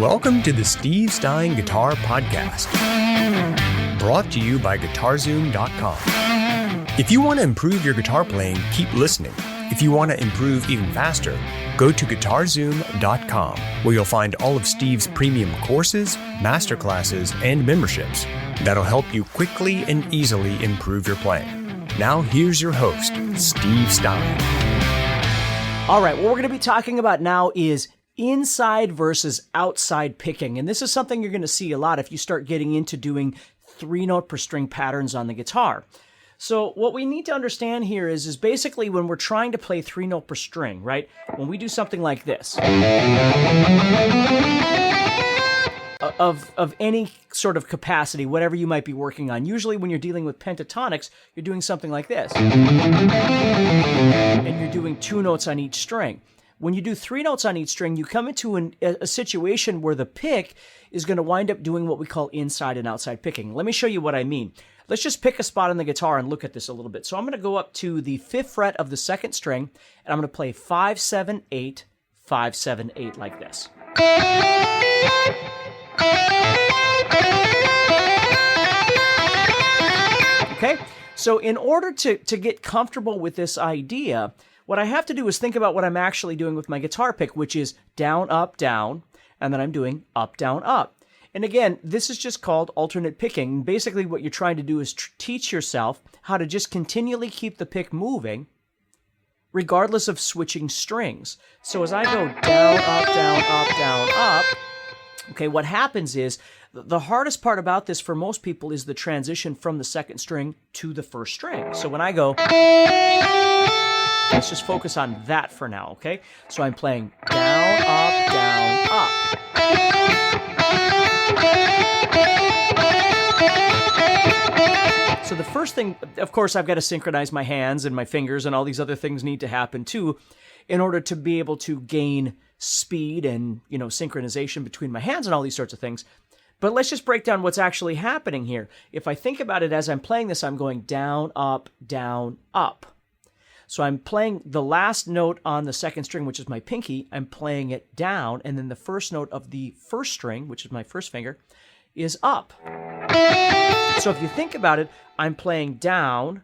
Welcome to the Steve Stine Guitar Podcast, brought to you by GuitarZoom.com. If you want to improve your guitar playing, keep listening. If you want to improve even faster, go to GuitarZoom.com, where you'll find all of Steve's premium courses, masterclasses, and memberships that'll help you quickly and easily improve your playing. Now here's your host, Steve Stine. All right, what we're going to be talking about now is inside versus outside picking. And this is something you're going to see a lot if you start getting into doing 3-note per string patterns on the guitar. So what we need to understand here is basically when we're trying to play 3-note per string, right? When we do something like this, of any sort of capacity, whatever you might be working on. Usually when you're dealing with pentatonics, you're doing something like this. And you're doing 2 notes on each string. When you do 3 notes on each string, you come into a situation where the pick is going to wind up doing what we call inside and outside picking. Let me show you what I mean. Let's just pick a spot on the guitar and look at this a little bit. So I'm going to go up to the 5th fret of the 2nd string, and I'm going to play 5, 7, 8, 5, 7, 8 like this. Okay, so in order to get comfortable with this idea, what I have to do is think about what I'm actually doing with my guitar pick, which is down, down, and then I'm doing up, down, up. And again, this is just called alternate picking. Basically, what you're trying to do is teach yourself how to just continually keep the pick moving, regardless of switching strings. So as I go down, up, okay, what happens is, the hardest part about this for most people is the transition from the 2nd string to the 1st string. So when I go, let's just focus on that for now, okay? So I'm playing down, up. So the first thing, of course, I've got to synchronize my hands and my fingers, and all these other things need to happen too in order to be able to gain speed and, synchronization between my hands and all these sorts of things. But let's just break down what's actually happening here. If I think about it as I'm playing this, I'm going down, up, down, up. So I'm playing the last note on the 2nd string, which is my pinky. I'm playing it down, and then the first note of the 1st string, which is my 1st finger, is up. So if you think about it, I'm playing down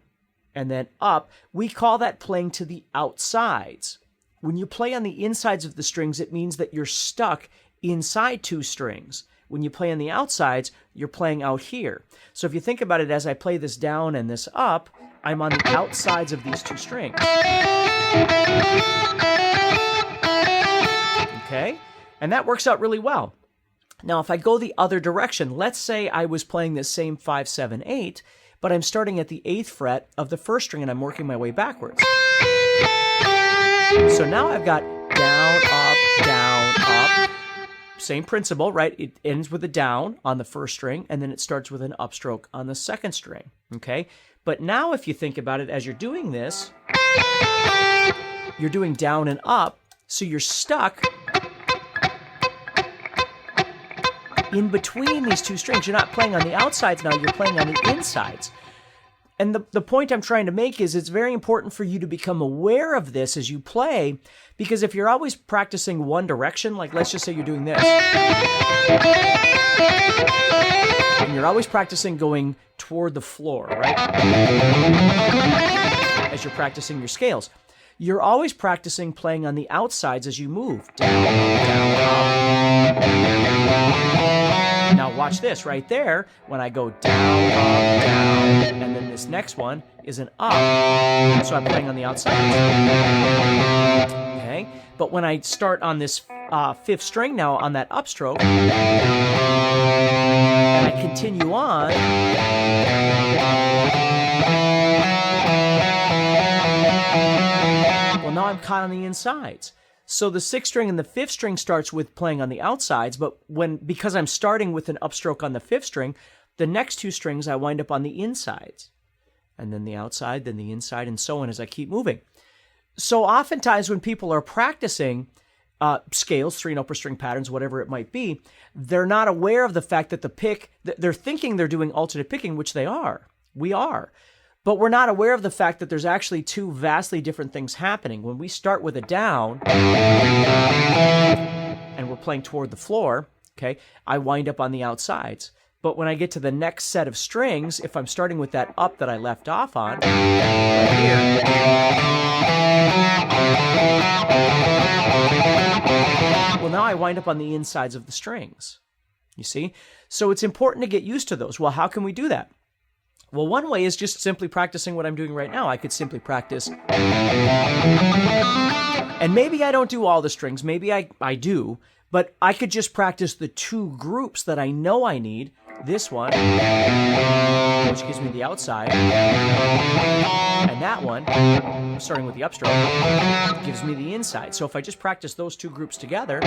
and then up. We call that playing to the outsides. When you play on the insides of the strings, it means that you're stuck inside 2 strings. When you play on the outsides, you're playing out here. So if you think about it, as I play this down and this up, I'm on the outsides of these 2 strings. Okay? And that works out really well. Now, if I go the other direction, let's say I was playing this same 5, 7, 8, but I'm starting at the 8th fret of the 1st string and I'm working my way backwards. So now I've got down, up, down, up. Same principle, right? It ends with a down on the 1st string, and then it starts with an upstroke on the 2nd string, okay? But now if you think about it, as you're doing this, you're doing down and up, so you're stuck in between these 2 strings. You're not playing on the outsides now, you're playing on the insides. And the point I'm trying to make is it's very important for you to become aware of this as you play, because if you're always practicing one direction, like let's just say you're doing this, and you're always practicing going toward the floor, right? As you're practicing your scales. You're always practicing playing on the outsides as you move. Down, up. Now watch this right there. When I go down, up, down, and then this next one is an up. So I'm playing on the outside. Okay? But when I start on this 5th string now on that upstroke, and I continue on, well, now I'm caught on the insides. So the 6th string and the 5th string starts with playing on the outsides, but because I'm starting with an upstroke on the 5th string, the next 2 strings I wind up on the insides. And then the outside, then the inside, and so on as I keep moving. So oftentimes when people are practicing scales, 3-note per string patterns, whatever it might be, they're not aware of the fact that the pick, they're thinking they're doing alternate picking, which they are. We are. But we're not aware of the fact that there's actually 2 vastly different things happening. When we start with a down, and we're playing toward the floor, okay, I wind up on the outsides. But when I get to the next set of strings, if I'm starting with that up that I left off on, right here, well, now I wind up on the insides of the strings, you see? So it's important to get used to those. Well, how can we do that? Well, one way is just simply practicing what I'm doing right now. I could simply practice. And maybe I don't do all the strings. Maybe I do. But I could just practice the two groups that I know I need. This one, which gives me the outside, and that one, starting with the upstroke, gives me the inside. So if I just practice those two groups together,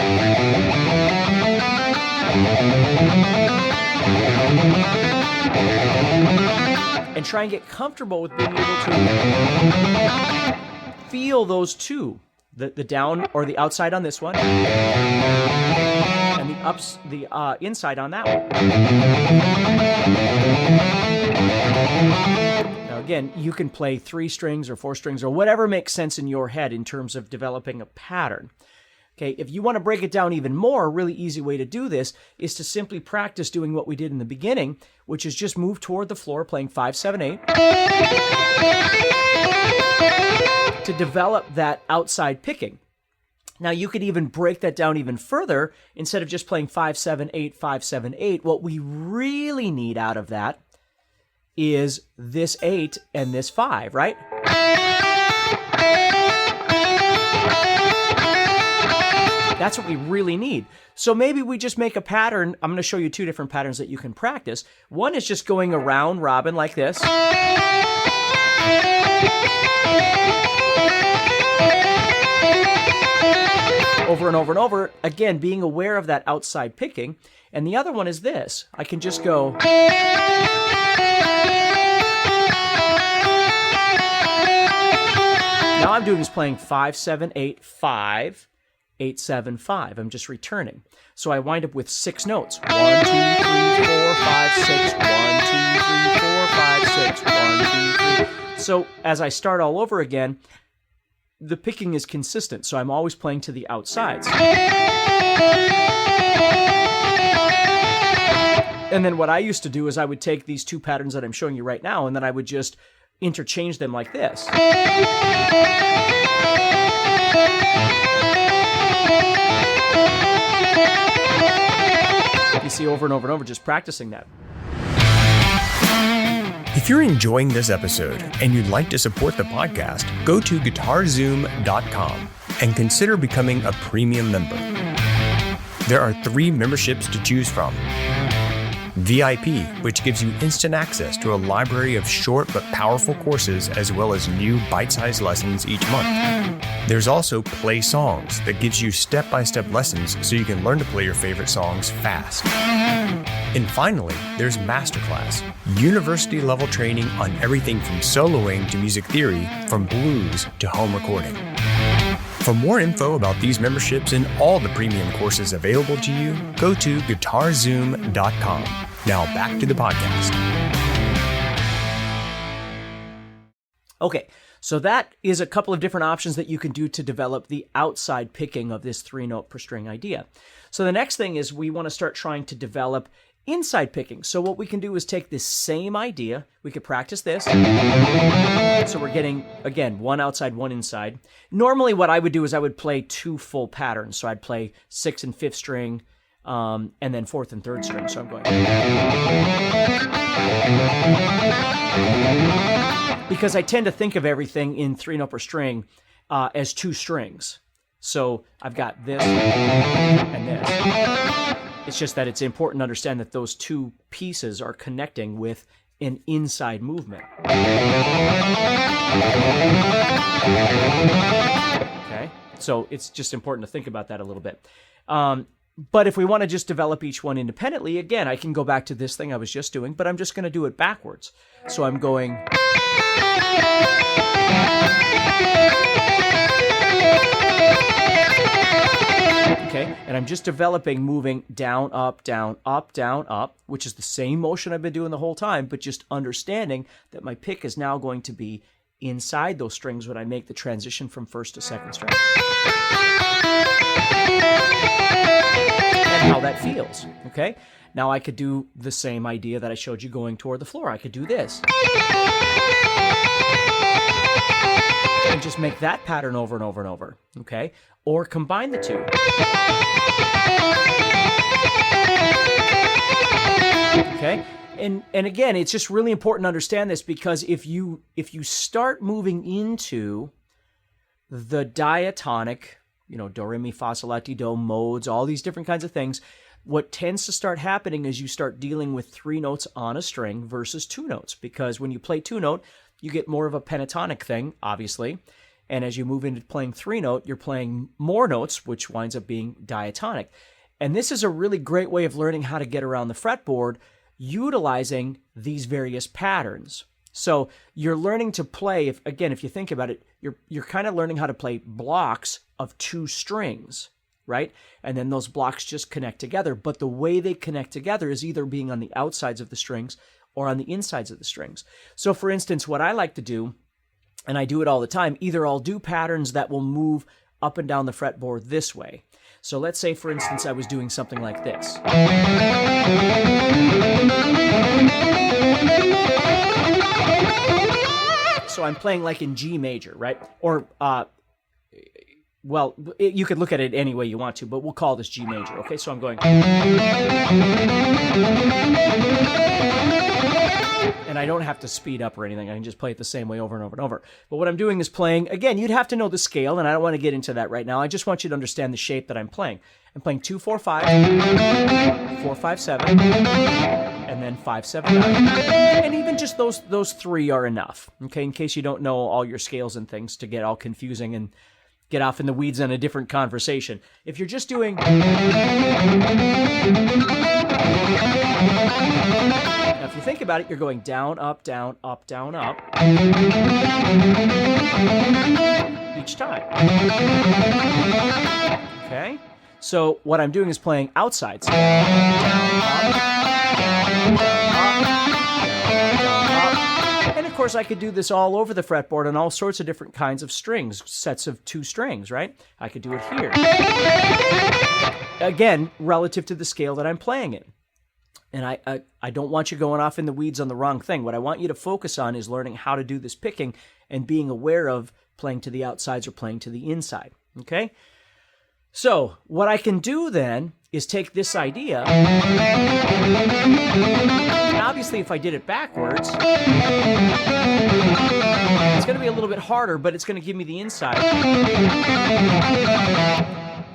and try and get comfortable with being able to feel those two, the down or the outside on this one, and the inside on that one. Now again, you can play 3 strings or 4 strings or whatever makes sense in your head in terms of developing a pattern. Okay, if you want to break it down even more, a really easy way to do this is to simply practice doing what we did in the beginning, which is just move toward the floor playing 5, 7, 8 to develop that outside picking. Now, you could even break that down even further. Instead of just playing 5, 7, 8, 5, 7, 8, what we really need out of that is this 8 and this 5, right? That's what we really need. So maybe we just make a pattern. I'm going to show you 2 different patterns that you can practice. One is just going around robin like this. Over and over and over, again, being aware of that outside picking. And the other one is this. I can just go. Now I'm doing is playing 5, 7, 8, 5, 8, 7, 5. I'm just returning. So I wind up with 6 notes. 1, 2, 3, 4, 5, 6. 1, 2, 3, 4, 5, 6. 1, 2, 3. So as I start all over again, the picking is consistent, so I'm always playing to the outsides. And then what I used to do is I would take these 2 patterns that I'm showing you right now, and then I would just interchange them like this. You see, over and over and over, just practicing that. If you're enjoying this episode and you'd like to support the podcast, go to GuitarZoom.com and consider becoming a premium member. There are 3 memberships to choose from. VIP, which gives you instant access to a library of short but powerful courses as well as new bite-sized lessons each month. There's also Play Songs that gives you step-by-step lessons so you can learn to play your favorite songs fast. And finally, there's Masterclass, university-level training on everything from soloing to music theory, from blues to home recording. For more info about these memberships and all the premium courses available to you, go to GuitarZoom.com. Now back to the podcast. Okay, so that is a couple of different options that you can do to develop the outside picking of this 3-note per string idea. So the next thing is we want to start trying to develop inside picking. So what we can do is take this same idea. We could practice this. So we're getting, again, 1 outside, 1 inside. Normally what I would do is I would play 2 full patterns. So I'd play 6th and 5th string, and then 4th and 3rd string. So I'm going. Because I tend to think of everything in 3-note per string as 2 strings. So I've got this and this. It's just that it's important to understand that those 2 pieces are connecting with an inside movement. Okay, so it's just important to think about that a little bit. But if we want to just develop each one independently, again, I can go back to this thing I was just doing, but I'm just going to do it backwards. So I'm going. Okay, and I'm just developing, moving down, up, which is the same motion I've been doing the whole time, but just understanding that my pick is now going to be inside those strings when I make the transition from 1st to 2nd string. And how that feels, okay? Now I could do the same idea that I showed you going toward the floor. I could do this. And just make that pattern over and over and over, okay? Or combine the two. Okay? And again, it's just really important to understand this, because if you start moving into the diatonic, do, re, mi, fa, sol, la, ti, do modes, all these different kinds of things, what tends to start happening is you start dealing with 3 notes on a string versus 2 notes, because when you play 2-note, you get more of a pentatonic thing, obviously. And as you move into playing 3-note, you're playing more notes, which winds up being diatonic. And this is a really great way of learning how to get around the fretboard, utilizing these various patterns. So you're learning to play, if you think about it, you're kind of learning how to play blocks of 2 strings, right? And then those blocks just connect together. But the way they connect together is either being on the outsides of the strings or on the insides of the strings. So for instance, what I like to do, and I do it all the time, either I'll do patterns that will move up and down the fretboard this way. So let's say, for instance, I was doing something like this. So I'm playing like in G major, right? Or, you could look at it any way you want to, but we'll call this G major, okay? So I'm going... And I don't have to speed up or anything. I can just play it the same way over and over and over. But what I'm doing is playing, again, you'd have to know the scale, and I don't want to get into that right now. I just want you to understand the shape that I'm playing. I'm playing 2, 4, 5, 4, 5, 7, and then 5, 7, 9. And even just those 3 are enough, okay, in case you don't know all your scales and things to get all confusing and get off in the weeds on a different conversation. If you're just doing... Now, if you think about it, you're going down, up, down, up, down, up. Each time. Okay? So what I'm doing is playing outsides. Down, up, down, up. And of course, I could do this all over the fretboard on all sorts of different kinds of strings, sets of 2 strings, right? I could do it here. Again, relative to the scale that I'm playing in. And I don't want you going off in the weeds on the wrong thing. What I want you to focus on is learning how to do this picking and being aware of playing to the outsides or playing to the inside, okay? So what I can do then is take this idea, and obviously if I did it backwards, it's going to be a little bit harder, but it's going to give me the inside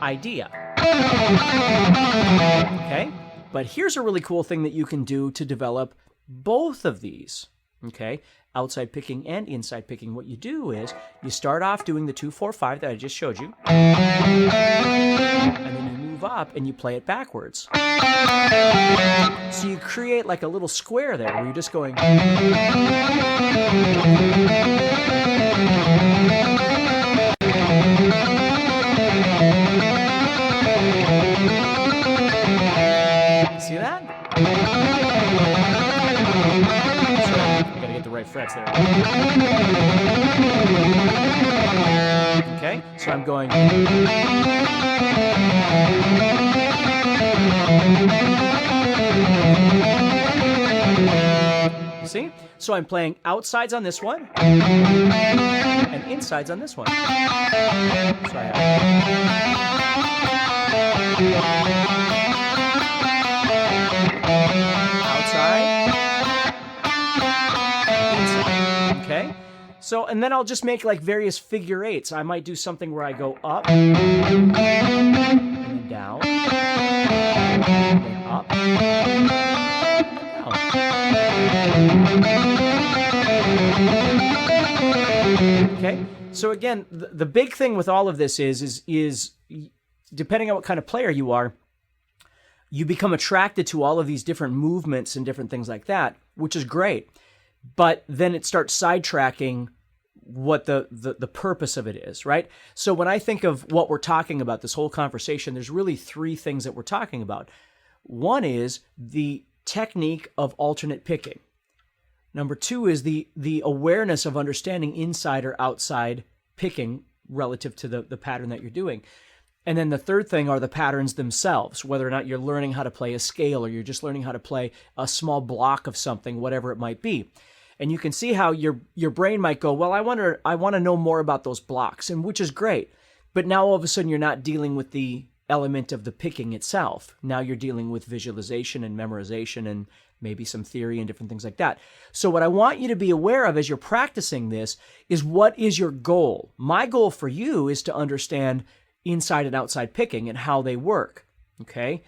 idea, okay? But here's a really cool thing that you can do to develop both of these, okay? Outside picking and inside picking. What you do is you start off doing the 2, 4, 5 that I just showed you. And then you move up and you play it backwards. So you create like a little square there where you're just going... See that? Sorry, I gotta get the right frets there. Okay, so I'm going. See? So I'm playing outsides on this one and insides on this one. So I have okay? So, and then I'll just make like various figure eights. I might do something where I go up, and then down, and then up, down. Okay? So again, the big thing with all of this is depending on what kind of player you are, you become attracted to all of these different movements and different things like that, which is great. But then it starts sidetracking what the purpose of it is, right? So when I think of what we're talking about, this whole conversation, there's really 3 things that we're talking about. One is the technique of alternate picking. Number 2 is the awareness of understanding inside or outside picking relative to the pattern that you're doing. And then the third thing are the patterns themselves, whether or not you're learning how to play a scale or you're just learning how to play a small block of something, whatever it might be. And you can see how your brain might go, well, I want to know more about those blocks, and which is great. But now all of a sudden you're not dealing with the element of the picking itself. Now you're dealing with visualization and memorization and maybe some theory and different things like that. So what I want you to be aware of as you're practicing this is, what is your goal? My goal for you is to understand inside and outside picking and how they work, okay?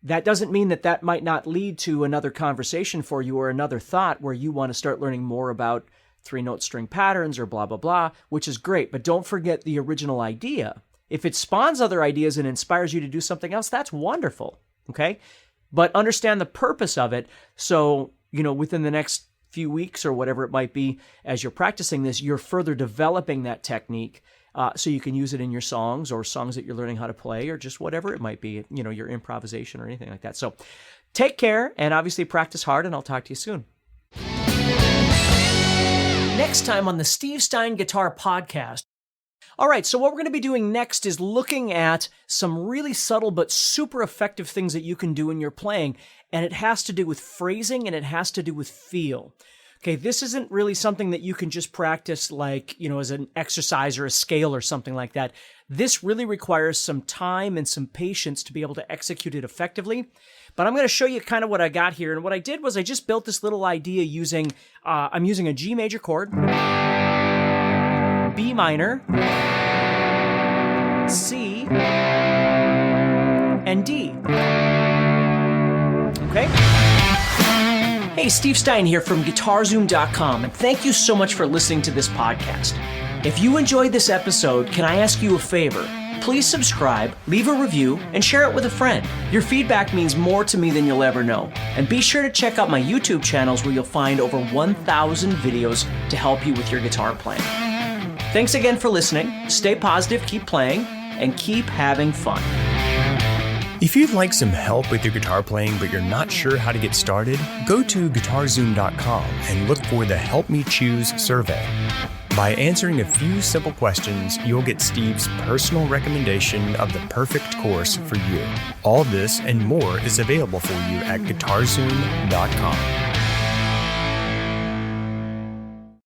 That doesn't mean that might not lead to another conversation for you or another thought where you want to start learning more about 3-note string patterns or blah, blah, blah, which is great. But don't forget the original idea. If it spawns other ideas and inspires you to do something else, that's wonderful, okay? But understand the purpose of it. So, within the next few weeks or whatever it might be, as you're practicing this, you're further developing that technique so you can use it in your songs or songs that you're learning how to play or just whatever it might be, your improvisation or anything like that. So take care and obviously practice hard, and I'll talk to you soon. Next time on the Steve Stine Guitar Podcast. All right, so what we're going to be doing next is looking at some really subtle but super effective things that you can do in your playing, and it has to do with phrasing and it has to do with feel. Okay, this isn't really something that you can just practice like, as an exercise or a scale or something like that. This really requires some time and some patience to be able to execute it effectively. But I'm going to show you kind of what I got here. And what I did was I just built this little idea using, I'm using a G major chord, B minor, C, and D. Okay? Hey, Steve Stine here from GuitarZoom.com, and thank you so much for listening to this podcast. If you enjoyed this episode, can I ask you a favor? Please subscribe, leave a review, and share it with a friend. Your feedback means more to me than you'll ever know. And be sure to check out my YouTube channels where you'll find over 1,000 videos to help you with your guitar playing. Thanks again for listening. Stay positive, keep playing, and keep having fun. If you'd like some help with your guitar playing but you're not sure how to get started, go to GuitarZoom.com and look for the Help Me Choose survey. By answering a few simple questions, you'll get Steve's personal recommendation of the perfect course for you. All this and more is available for you at GuitarZoom.com.